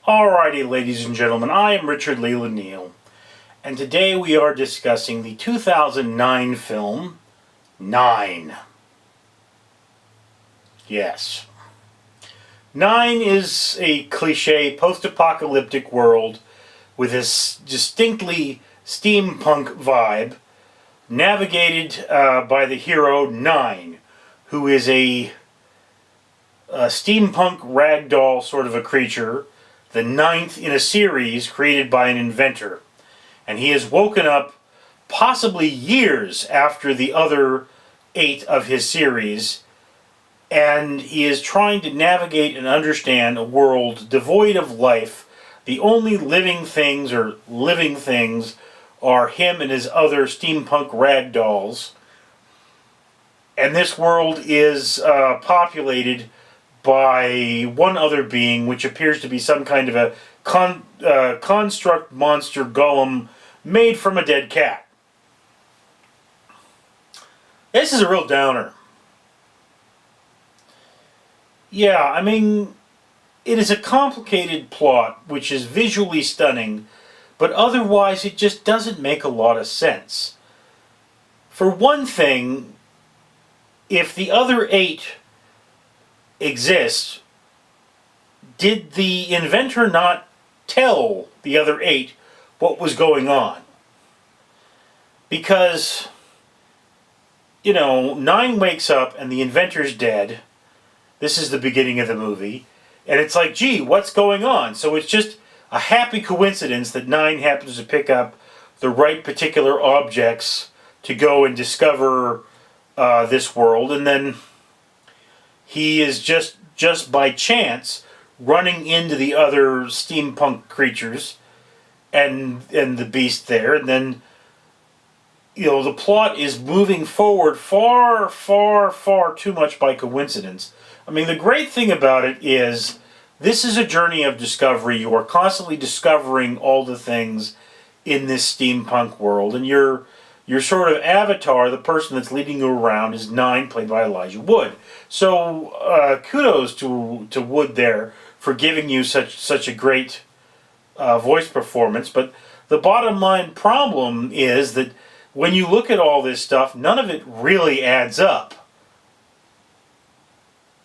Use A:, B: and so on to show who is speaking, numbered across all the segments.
A: Alrighty, ladies and gentlemen, I am Richard Leland Neal, and today we are discussing the 2009 film, Nine. Yes. Nine is a cliche post-apocalyptic world with this distinctly steampunk vibe, navigated by the hero Nine, who is a steampunk ragdoll sort of a creature, the ninth in a series created by an inventor. And he has woken up possibly years after the other 8 of his series, and he is trying to navigate and understand a world devoid of life. The only living things are him and his other steampunk ragdolls. And this world is populated by one other being, which appears to be some kind of a construct monster golem made from a dead cat. This is a real downer. Yeah, I mean, it is a complicated plot which is visually stunning, but otherwise it just doesn't make a lot of sense. For one thing, if the other 8 exist, did the inventor not tell the other 8 what was going on? Because, Nine wakes up and the inventor's dead. This is the beginning of the movie. And it's like, gee, what's going on? So it's just a happy coincidence that Nine happens to pick up the right particular objects to go and discover this world. And then he is just by chance running into the other steampunk creatures and the beast there, and then the plot is moving forward far, far, far too much by coincidence. I mean, the great thing about it is this is a journey of discovery. You are constantly discovering all the things in this steampunk world, and your sort of avatar, the person that's leading you around, is Nine, played by Elijah Wood. So kudos to Wood there for giving you such a great voice performance. But the bottom line problem is that when you look at all this stuff, none of it really adds up.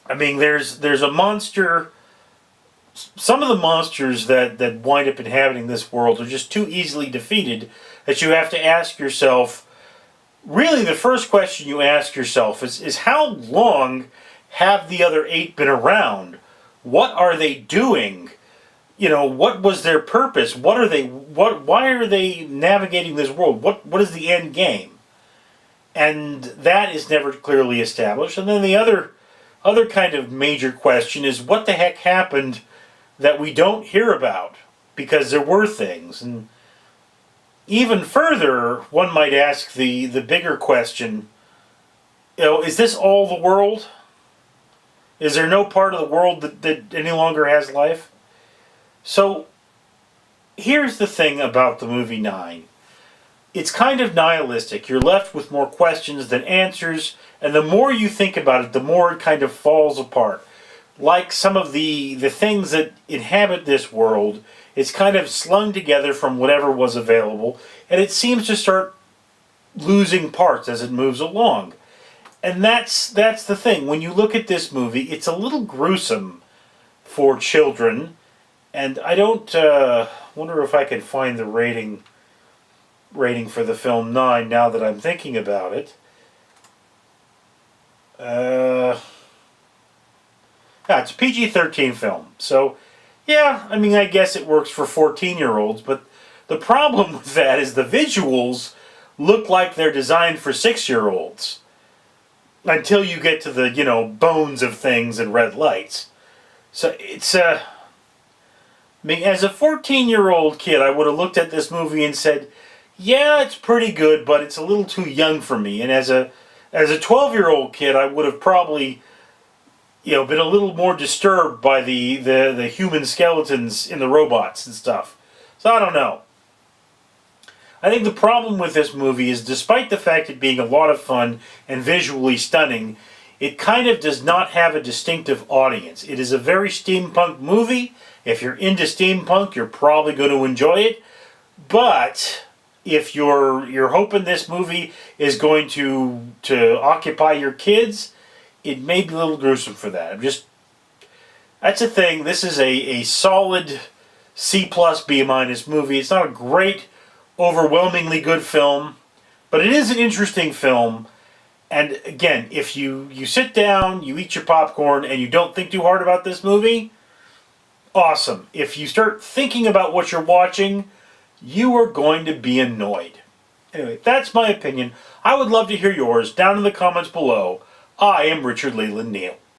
A: I mean, there's a monster. Some of the monsters that wind up inhabiting this world are just too easily defeated that you have to ask yourself, really the first question you ask yourself is how long have the other 8 been around? What are they doing? What was their purpose? Why are they navigating this world? What is the end game? And that is never clearly established. And then the other kind of major question is, what the heck happened that we don't hear about? Because there were things. And even further, one might ask the bigger question, is this all the world? Is there no part of the world that any longer has life? So, here's the thing about the movie Nine. It's kind of nihilistic. You're left with more questions than answers, and the more you think about it, the more it kind of falls apart. Like some of the things that inhabit this world, it's kind of slung together from whatever was available, and it seems to start losing parts as it moves along. And that's the thing. When you look at this movie, it's a little gruesome for children, and I don't wonder if I can find the rating for the film Nine now that I'm thinking about it. It's a PG-13 film, so yeah, I mean, I guess it works for 14-year-olds, but the problem with that is the visuals look like they're designed for 6-year-olds. Until you get to the, bones of things and red lights. So it's, I mean, as a 14-year-old kid, I would have looked at this movie and said, yeah, it's pretty good, but it's a little too young for me. And as a 12-year-old kid, I would have probably, been a little more disturbed by the human skeletons in the robots and stuff. So I don't know. I think the problem with this movie is, despite the fact it being a lot of fun and visually stunning, it kind of does not have a distinctive audience. It is a very steampunk movie, If you're into steampunk, you're probably going to enjoy it. But if you're hoping this movie is going to occupy your kids, it may be a little gruesome for that. That's the thing. This is a solid C plus B minus movie. It's not a great, overwhelmingly good film, but it is an interesting film. And again, if you sit down, you eat your popcorn, and you don't think too hard about this movie, awesome. If you start thinking about what you're watching, you are going to be annoyed. Anyway, that's my opinion. I would love to hear yours down in the comments below. I am Richard Leland Neal.